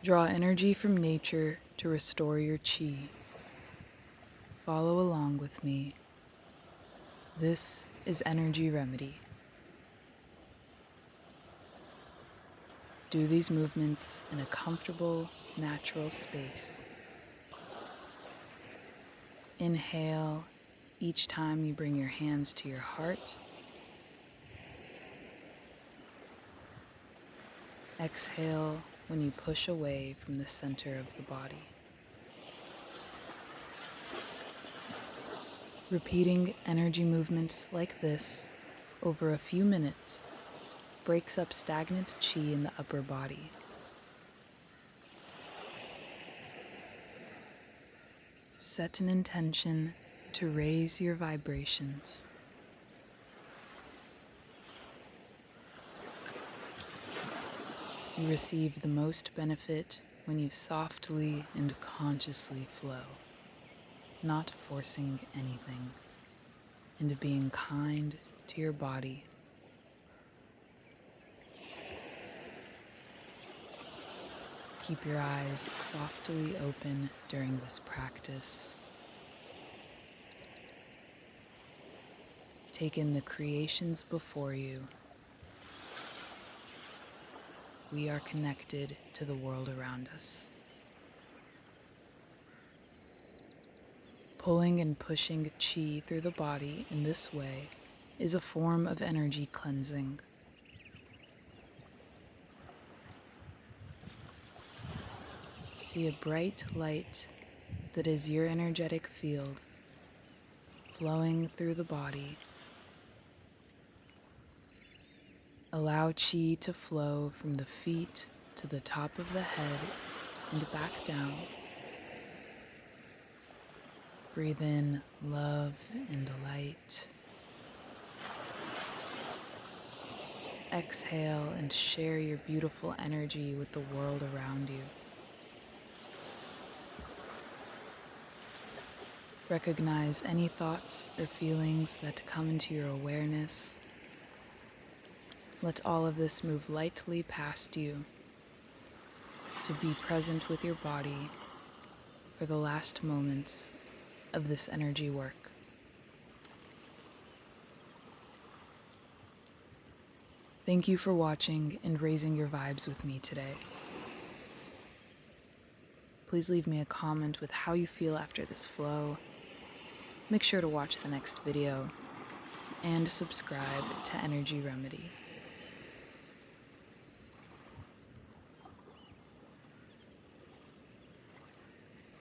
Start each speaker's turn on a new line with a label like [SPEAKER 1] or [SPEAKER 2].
[SPEAKER 1] Draw energy from nature to restore your Qi. Follow along with me. This is Energy Remedy. Do these movements in a comfortable, natural space. Inhale each time you bring your hands to your heart. Exhale when you push away from the center of the body. Repeating energy movements like this over a few minutes breaks up stagnant Qi in the upper body. Set an intention to raise your vibrations. You receive the most benefit when you softly and consciously flow, not forcing anything, and being kind to your body. Keep your eyes softly open during this practice. Take in the creations before you. We are connected to the world around us. Pulling and pushing Qi through the body in this way is a form of energy cleansing. See a bright light that is your energetic field flowing through the body. Allow Qi to flow from the feet to the top of the head and back down. Breathe in love and light. Exhale and share your beautiful energy with the world around you. Recognize any thoughts or feelings that come into your awareness. Let all of this move lightly past you to be present with your body for the last moments of this energy work. Thank you for watching and raising your vibes with me today. Please leave me a comment with how you feel after this flow. Make sure to watch the next video and subscribe to Energy Remedy.